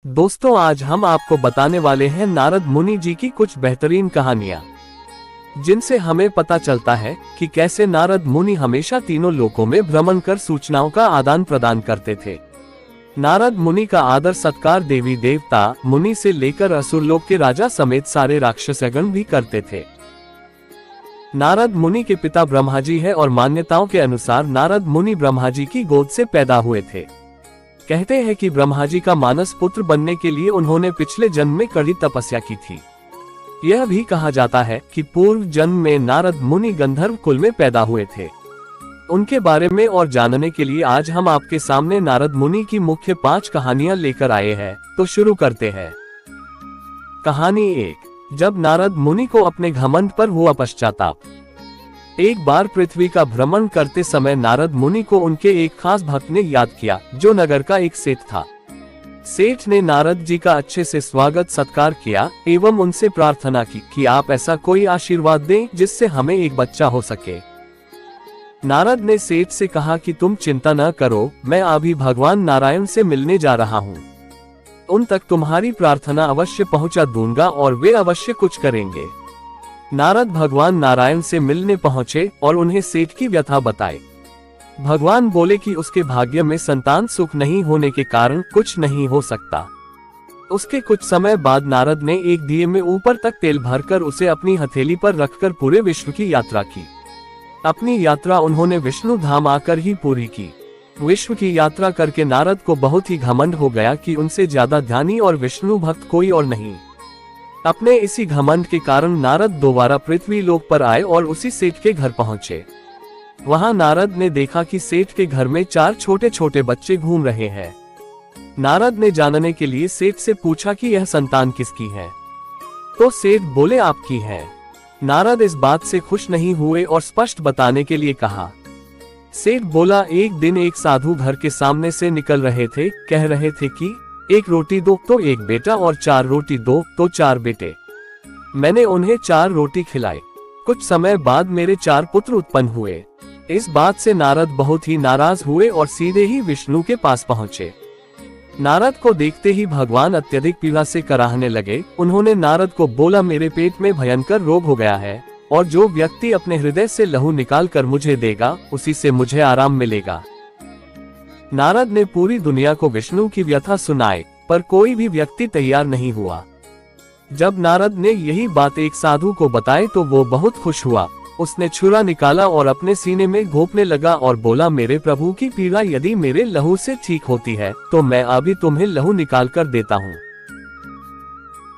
दोस्तों, आज हम आपको बताने वाले हैं नारद मुनि जी की कुछ बेहतरीन कहानियां, जिनसे हमें पता चलता है कि कैसे नारद मुनि हमेशा तीनों लोकों में भ्रमण कर सूचनाओं का आदान प्रदान करते थे। नारद मुनि का आदर सत्कार देवी देवता मुनि से लेकर असुर लोक के राजा समेत सारे राक्षसगण भी करते थे। नारद मुनि के पिता ब्रह्मा जी है और मान्यताओं के अनुसार नारद मुनि ब्रह्मा जी की गोद से पैदा हुए थे। कहते हैं कि ब्रह्मा जी का मानस पुत्र बनने के लिए उन्होंने पिछले जन्म में कड़ी तपस्या की थी। यह भी कहा जाता है कि पूर्व जन्म में नारद मुनि गंधर्व कुल में पैदा हुए थे। उनके बारे में और जानने के लिए आज हम आपके सामने नारद मुनि की मुख्य 5 कहानियां लेकर आए हैं। तो शुरू करते हैं। कहानी 1। जब नारद मुनि को अपने घमंड पर हुआ पश्चाताप। एक बार पृथ्वी का भ्रमण करते समय नारद मुनि को उनके एक खास भक्त ने याद किया, जो नगर का एक सेठ था। सेठ ने नारद जी का अच्छे से स्वागत सत्कार किया एवं उनसे प्रार्थना की कि आप ऐसा कोई आशीर्वाद दें जिससे हमें एक बच्चा हो सके। नारद ने सेठ से कहा कि तुम चिंता न करो, मैं अभी भगवान नारायण से मिलने जा रहा हूँ। उन तक तुम्हारी प्रार्थना अवश्य पहुँचा दूंगा और वे अवश्य कुछ करेंगे। नारद भगवान नारायण से मिलने पहुंचे और उन्हें सेठ की व्यथा बताई। भगवान बोले कि उसके भाग्य में संतान सुख नहीं होने के कारण कुछ नहीं हो सकता। उसके कुछ समय बाद नारद ने एक दिए में ऊपर तक तेल भरकर उसे अपनी हथेली पर रखकर पूरे विश्व की यात्रा की। अपनी यात्रा उन्होंने विष्णु धाम आकर ही पूरी की। विश्व की यात्रा करके नारद को बहुत ही घमंड हो गया कि उनसे ज्यादा ध्यानी और विष्णु भक्त कोई और नहीं। अपने इसी घमंड के कारण नारद दोबारा पृथ्वी लोक पर आए और उसी सेठ के घर पहुंचे। वहां नारद ने देखा कि सेठ के घर में 4 छोटे छोटे बच्चे घूम रहे हैं। नारद ने जानने के लिए सेठ से पूछा कि यह संतान किसकी है, तो सेठ बोले आपकी है। नारद इस बात से खुश नहीं हुए और स्पष्ट बताने के लिए कहा। सेठ बोला, एक दिन एक साधु घर के सामने से निकल रहे थे, कह रहे थे कि 1 रोटी दो तो 1 बेटा और 4 रोटी दो तो 4 बेटे। मैंने उन्हें 4 रोटी खिलाई। कुछ समय बाद मेरे 4 पुत्र उत्पन्न हुए। इस बात से नारद बहुत ही नाराज हुए और सीधे ही विष्णु के पास पहुंचे। नारद को देखते ही भगवान अत्यधिक पीड़ा से कराहने लगे। उन्होंने नारद को बोला, मेरे पेट में भयंकर रोग हो गया है और जो व्यक्ति अपने हृदय से लहू निकाल कर मुझे देगा उसी से मुझे आराम मिलेगा। नारद ने पूरी दुनिया को विष्णु की व्यथा सुनाई, पर कोई भी व्यक्ति तैयार नहीं हुआ। जब नारद ने यही बात एक साधु को बताई तो वो बहुत खुश हुआ। उसने छुरा निकाला और अपने सीने में घोंपने लगा और बोला, मेरे प्रभु की पीड़ा यदि मेरे लहू से ठीक होती है तो मैं अभी तुम्हें लहू निकाल कर देता हूँ।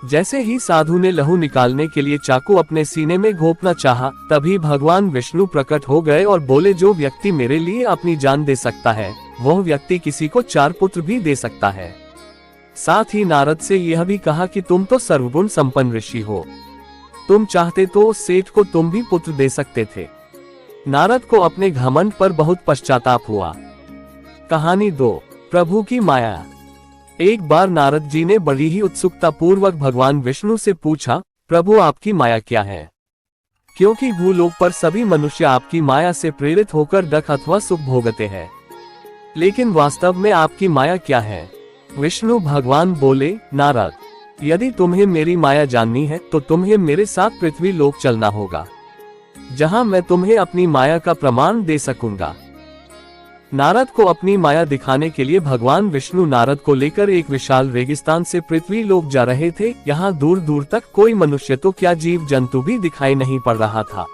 जैसे ही साधु ने लहू निकालने के लिए चाकू अपने सीने में घोंपना चाहा, तभी भगवान विष्णु प्रकट हो गए और बोले, जो व्यक्ति मेरे लिए अपनी जान दे सकता है वह व्यक्ति किसी को 4 पुत्र भी दे सकता है। साथ ही नारद से यह भी कहा कि तुम तो सर्वगुण संपन्न ऋषि हो, तुम चाहते तो उस सेठ को तुम भी पुत्र दे सकते थे। नारद को अपने घमंड पर बहुत पश्चाताप हुआ। कहानी 2। प्रभु की माया। एक बार नारद जी ने बड़ी ही उत्सुकता पूर्वक भगवान विष्णु से पूछा, प्रभु आपकी माया क्या है? क्योंकि भूलोक पर सभी मनुष्य आपकी माया से प्रेरित होकर दुख अथवा सुख भोगते हैं, लेकिन वास्तव में आपकी माया क्या है? विष्णु भगवान बोले, नारद, यदि तुम्हें मेरी माया जाननी है तो तुम्हें मेरे साथ पृथ्वी लोक चलना होगा, जहां मैं तुम्हें अपनी माया का प्रमाण दे सकूंगा। नारद को अपनी माया दिखाने के लिए भगवान विष्णु नारद को लेकर एक विशाल रेगिस्तान से पृथ्वी लोक जा रहे थे। यहाँ दूर दूर तक कोई मनुष्य तो क्या जीव जंतु भी दिखाई नहीं पड़ रहा था।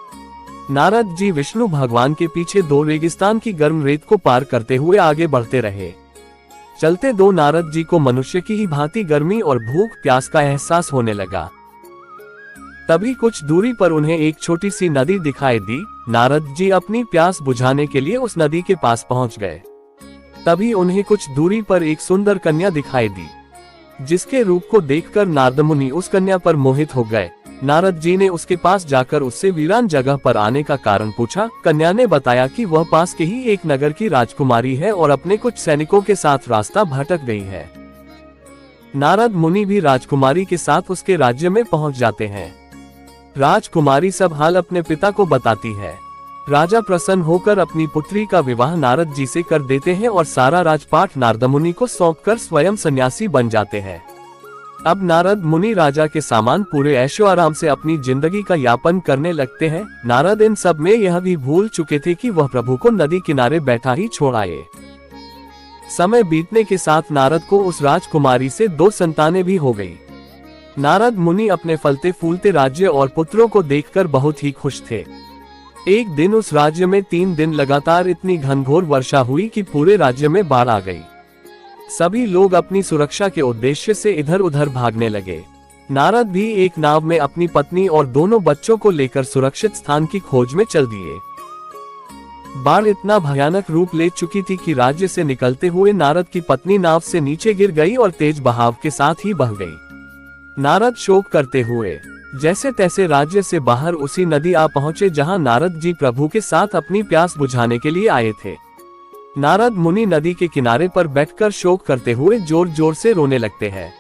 नारद जी विष्णु भगवान के पीछे 2 रेगिस्तान की गर्म रेत को पार करते हुए आगे बढ़ते रहे। चलते 2 नारद जी को मनुष्य की ही भांति गर्मी और भूख प्यास का एहसास होने लगा। तभी कुछ दूरी पर उन्हें एक छोटी सी नदी दिखाई दी। नारद जी अपनी प्यास बुझाने के लिए उस नदी के पास पहुंच गए। तभी उन्हें कुछ दूरी पर एक सुंदर कन्या दिखाई दी, जिसके रूप को देखकर नारद मुनि उस कन्या पर मोहित हो गए। नारद जी ने उसके पास जाकर उससे वीरान जगह पर आने का कारण पूछा। कन्या ने बताया कि वह पास के ही एक नगर की राजकुमारी है और अपने कुछ सैनिकों के साथ रास्ता भटक गई है। नारद मुनि भी राजकुमारी के साथ उसके राज्य में पहुंच जाते हैं। राजकुमारी सब हाल अपने पिता को बताती है। राजा प्रसन्न होकर अपनी पुत्री का विवाह नारद जी से कर देते हैं और सारा राजपाट नारद मुनि को सौंपकर स्वयं सन्यासी बन जाते हैं। अब नारद मुनि राजा के सामान पूरे ऐशो आराम से अपनी जिंदगी का यापन करने लगते हैं। नारद इन सब में यह भी भूल चुके थे कि वह प्रभु को नदी किनारे बैठा ही छोड़ आए। समय बीतने के साथ नारद को उस राजकुमारी से 2 संतानें भी हो गई। नारद मुनि अपने फलते फूलते राज्य और पुत्रों को देखकर बहुत ही खुश थे। एक दिन उस राज्य में 3 दिन लगातार इतनी घनघोर वर्षा हुई कि पूरे राज्य में बाढ़ आ गई। सभी लोग अपनी सुरक्षा के उद्देश्य से इधर उधर भागने लगे। नारद भी एक नाव में अपनी पत्नी और दोनों बच्चों को लेकर सुरक्षित स्थान की खोज में चल दिए। बाढ़ इतना भयानक रूप ले चुकी थी कि राज्य से निकलते हुए नारद की पत्नी नाव से नीचे गिर गई और तेज बहाव के साथ ही बह गई। नारद शोक करते हुए जैसे तैसे राज्य से बाहर उसी नदी आ पहुंचे जहां नारद जी प्रभु के साथ अपनी प्यास बुझाने के लिए आए थे। नारद मुनि नदी के किनारे पर बैठकर शोक करते हुए जोर जोर से रोने लगते हैं।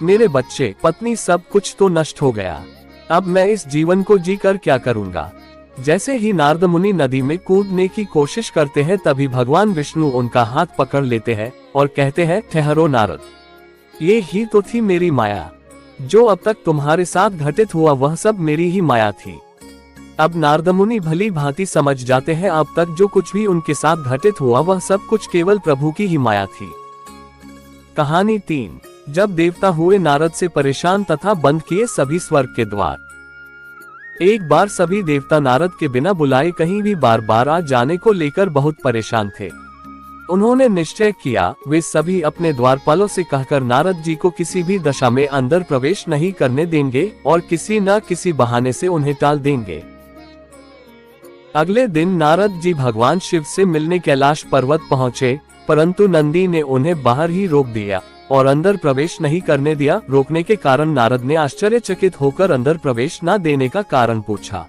मेरे बच्चे, पत्नी, सब कुछ तो नष्ट हो गया। अब मैं इस जीवन को जीकर क्या करूंगा। जैसे ही नारद मुनि नदी में कूदने की कोशिश करते हैं तभी भगवान विष्णु उनका हाथ पकड़ लेते हैं और कहते हैं, ठहरो नारद, ये ही तो थी मेरी माया। जो अब तक तुम्हारे साथ घटित हुआ वह सब मेरी ही माया थी। अब नारद मुनि भली भांति समझ जाते हैं अब तक जो कुछ भी उनके साथ घटित हुआ वह सब कुछ केवल प्रभु की ही माया थी। कहानी 3। जब देवता हुए नारद से परेशान तथा बंद किए सभी स्वर्ग के द्वार। एक बार सभी देवता नारद के बिना बुलाए कहीं भी बार बार आ जाने को लेकर बहुत परेशान थे। उन्होंने निश्चय किया वे सभी अपने द्वारपालों से कहकर नारद जी को किसी भी दशा में अंदर प्रवेश नहीं करने देंगे और किसी न किसी बहाने से उन्हें टाल देंगे। अगले दिन नारद जी भगवान शिव से मिलने कैलाश पर्वत पहुंचे, परंतु नंदी ने उन्हें बाहर ही रोक दिया और अंदर प्रवेश नहीं करने दिया। रोकने के कारण नारद ने आश्चर्यचकित होकर अंदर प्रवेश न देने का कारण पूछा।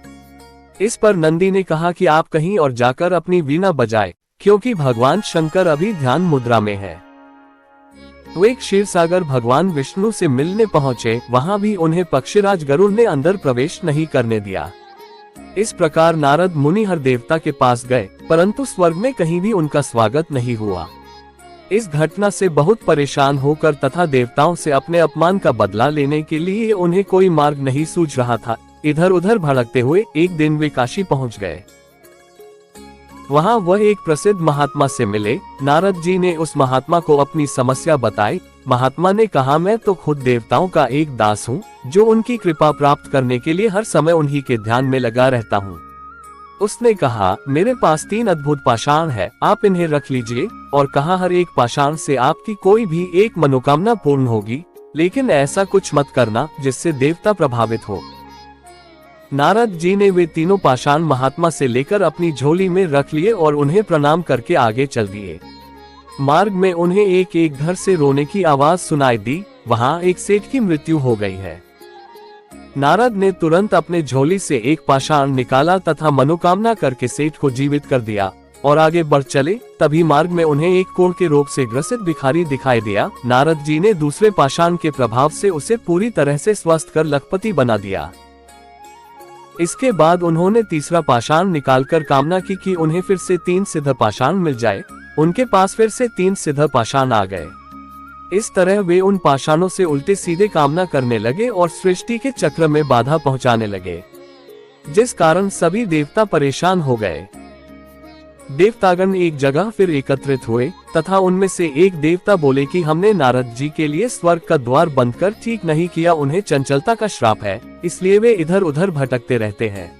इस पर नंदी ने कहा कि आप कहीं और जाकर अपनी वीणा बजाएं, क्योंकि भगवान शंकर अभी ध्यान मुद्रा में है। वे क्षीरसागर भगवान विष्णु से मिलने पहुंचे, वहां भी उन्हें पक्षीराज गरुड़ ने अंदर प्रवेश नहीं करने दिया। इस प्रकार नारद मुनि हर देवता के पास गए, परंतु स्वर्ग में कहीं भी उनका स्वागत नहीं हुआ। इस घटना से बहुत परेशान होकर तथा देवताओं से अपने अपमान का बदला लेने के लिए उन्हें कोई मार्ग नहीं सूझ रहा था। इधर उधर भटकते हुए एक दिन वे काशी पहुंच गए। वहां वह एक प्रसिद्ध महात्मा से मिले। नारद जी ने उस महात्मा को अपनी समस्या बताई। महात्मा ने कहा, मैं तो खुद देवताओं का एक दास हूँ जो उनकी कृपा प्राप्त करने के लिए हर समय उन्हीं के ध्यान में लगा रहता हूँ। उसने कहा, मेरे पास 3 अद्भुत पाषाण है, आप इन्हें रख लीजिए। और कहा, हर एक पाषाण से आपकी कोई भी एक मनोकामना पूर्ण होगी, लेकिन ऐसा कुछ मत करना जिससे देवता प्रभावित हो। नारद जी ने वे तीनों पाषाण महात्मा से लेकर अपनी झोली में रख लिए और उन्हें प्रणाम करके आगे चल दिए। मार्ग में उन्हें एक एक घर से रोने की आवाज सुनाई दी। वहां एक सेठ की मृत्यु हो गई है। नारद ने तुरंत अपने झोली से एक पाषाण निकाला तथा मनोकामना करके सेठ को जीवित कर दिया और आगे बढ़ चले। तभी मार्ग में उन्हें एक कोढ़ के रोग से ग्रसित भिखारी दिखाई दिया। नारद जी ने दूसरे पाषाण के प्रभाव से उसे पूरी तरह से स्वस्थ कर लखपति बना दिया। इसके बाद उन्होंने तीसरा पाषाण निकालकर कामना की कि उन्हें फिर से 3 सिद्ध पाषाण मिल जाए। उनके पास फिर से 3 सिद्ध पाषाण आ गए। इस तरह वे उन पाषाणों से उल्टे सीधे कामना करने लगे और सृष्टि के चक्र में बाधा पहुंचाने लगे, जिस कारण सभी देवता परेशान हो गए। देवतागण एक जगह फिर एकत्रित हुए तथा उनमें से एक देवता बोले कि हमने नारद जी के लिए स्वर्ग का द्वार बंद कर ठीक नहीं किया, उन्हें चंचलता का श्राप है, इसलिए वे इधर उधर भटकते रहते हैं।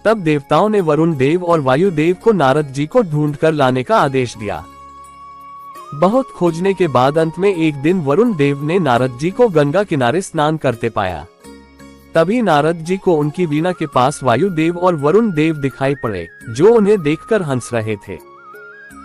तब देवताओं ने वरुण देव और वायु देव को नारद जी को ढूंढ कर लाने का आदेश दिया। बहुत खोजने के बाद अंत में एक दिन वरुण देव ने नारद जी को गंगा किनारे स्नान करते पाया। तभी नारद जी को उनकी वीणा के पास वायु देव और वरुण देव दिखाई पड़े, जो उन्हें देखकर हंस रहे थे।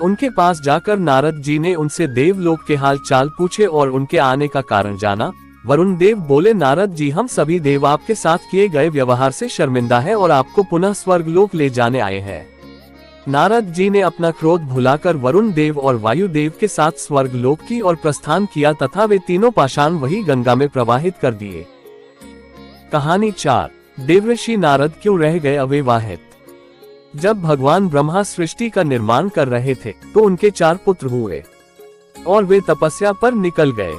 उनके पास जाकर नारद जी ने उनसे देवलोक के हाल चाल पूछे और उनके आने का कारण जाना। वरुण देव बोले, नारद जी, हम सभी देव आपके साथ किए गए व्यवहार से शर्मिंदा है और आपको पुनः स्वर्गलोक ले जाने आए हैं। नारद जी ने अपना क्रोध भुलाकर वरुण देव और वायु देव के साथ स्वर्गलोक की ओर प्रस्थान किया तथा वे तीनों पाषाण वही गंगा में प्रवाहित कर दिए। कहानी 4। देवर्षि नारद क्यों रह गए अविवाहित। जब भगवान ब्रह्मा सृष्टि का निर्माण कर रहे थे तो उनके 4 पुत्र हुए और वे तपस्या पर निकल गए।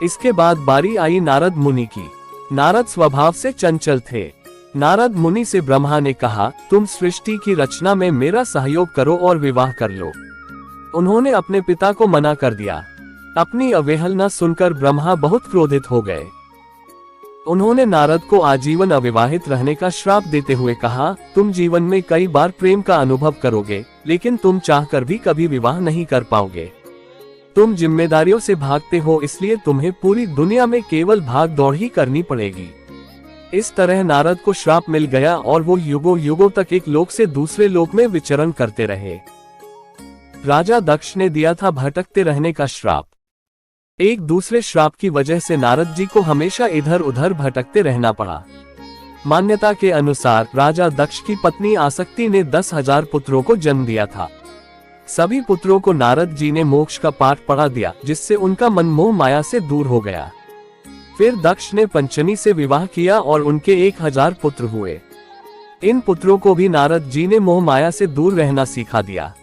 इसके बाद बारी आई नारद मुनि की। नारद स्वभाव से चंचल थे। नारद मुनि से ब्रह्मा ने कहा, तुम सृष्टि की रचना में मेरा सहयोग करो और विवाह कर लो। उन्होंने अपने पिता को मना कर दिया। अपनी अवहेलना सुनकर ब्रह्मा बहुत क्रोधित हो गए। उन्होंने नारद को आजीवन अविवाहित रहने का श्राप देते हुए कहा, तुम जीवन में कई बार प्रेम का अनुभव करोगे, लेकिन तुम चाहकर भी कभी विवाह नहीं कर पाओगे। तुम जिम्मेदारियों से भागते हो, इसलिए तुम्हें पूरी दुनिया में केवल भाग दौड़ ही करनी पड़ेगी। इस तरह नारद को श्राप मिल गया और वो युगों युगों तक एक लोक से दूसरे लोक में विचरण करते रहे। राजा दक्ष ने दिया था भटकते रहने का श्राप। एक दूसरे श्राप की वजह से नारद जी को हमेशा इधर उधर भटकते रहना पड़ा। मान्यता के अनुसार राजा दक्ष की पत्नी आसक्ति ने 10,000 पुत्रों को जन्म दिया था। सभी पुत्रों को नारद जी ने मोक्ष का पाठ पढ़ा दिया, जिससे उनका मन मोह माया से दूर हो गया। फिर दक्ष ने पंचमी से विवाह किया और उनके 1000 पुत्र हुए। इन पुत्रों को भी नारद जी ने मोह माया से दूर रहना सिखा दिया।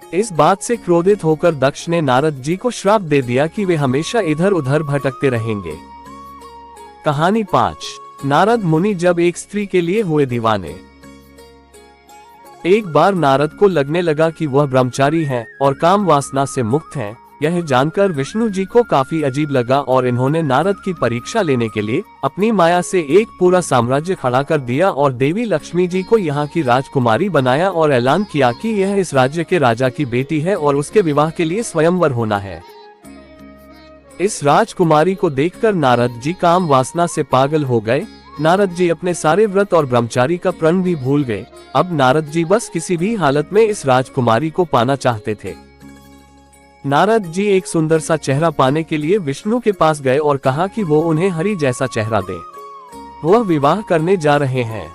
इस बात से क्रोधित होकर दक्ष ने नारद जी को श्राप दे दिया कि वे हमेशा इधर उधर भटकते रहेंगे। कहानी 5। नारद मुनि जब एक स्त्री के लिए हुए दीवाने। एक बार नारद को लगने लगा कि वह ब्रह्मचारी हैं और काम वासना से मुक्त हैं। यह जानकर विष्णु जी को काफी अजीब लगा और इन्होंने नारद की परीक्षा लेने के लिए अपनी माया से एक पूरा साम्राज्य खड़ा कर दिया और देवी लक्ष्मी जी को यहाँ की राजकुमारी बनाया और ऐलान किया कि यह इस राज्य के राजा की बेटी है और उसके विवाह के लिए स्वयंवर होना है। इस राजकुमारी को देखकर नारद जी काम वासना से पागल हो गए। नारद जी अपने सारे व्रत और ब्रह्मचारी का प्रण भी भूल गए। अब नारद जी बस किसी भी हालत में इस राजकुमारी को पाना चाहते थे। नारद जी एक सुंदर सा चेहरा पाने के लिए विष्णु के पास गए और कहा कि वो उन्हें हरि जैसा चेहरा दे। वह विवाह करने जा रहे हैं।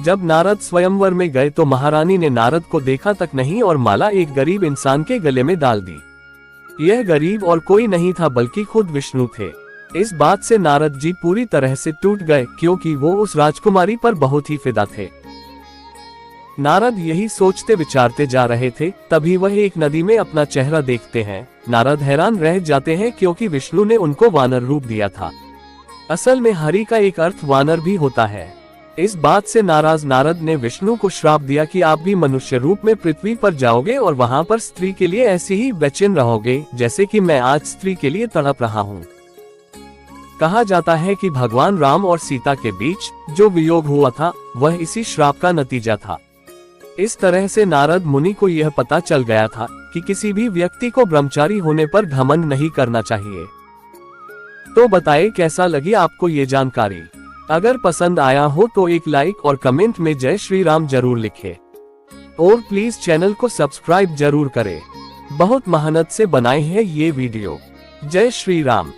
जब नारद स्वयंवर में गए तो महारानी ने नारद को देखा तक नहीं और माला एक गरीब इंसान के गले में डाल दी। यह गरीब और कोई नहीं था बल्कि खुद विष्णु थे। इस बात से नारद जी पूरी तरह से टूट गए, क्योंकि वो उस राजकुमारी पर बहुत ही फिदा थे। नारद यही सोचते विचारते जा रहे थे, तभी वह एक नदी में अपना चेहरा देखते हैं। नारद हैरान रह जाते हैं, क्योंकि विष्णु ने उनको वानर रूप दिया था। असल में हरि का एक अर्थ वानर भी होता है। इस बात से नाराज नारद ने विष्णु को श्राप दिया कि आप भी मनुष्य रूप में पृथ्वी पर जाओगे और वहां पर स्त्री के लिए ऐसे ही बेचैन रहोगे, जैसे कि मैं आज स्त्री के लिए तड़प रहा हूँ। कहा जाता है कि भगवान राम और सीता के बीच जो वियोग हुआ था वह इसी श्राप का नतीजा था। इस तरह से नारद मुनि को यह पता चल गया था कि किसी भी व्यक्ति को ब्रह्मचारी होने पर घमंड नहीं करना चाहिए। तो बताइए कैसा लगी आपको ये जानकारी। अगर पसंद आया हो तो एक लाइक और कमेंट में जय श्री राम जरूर लिखें और प्लीज चैनल को सब्सक्राइब जरूर करें। बहुत मेहनत से बनाए हैं ये वीडियो। जय श्री राम।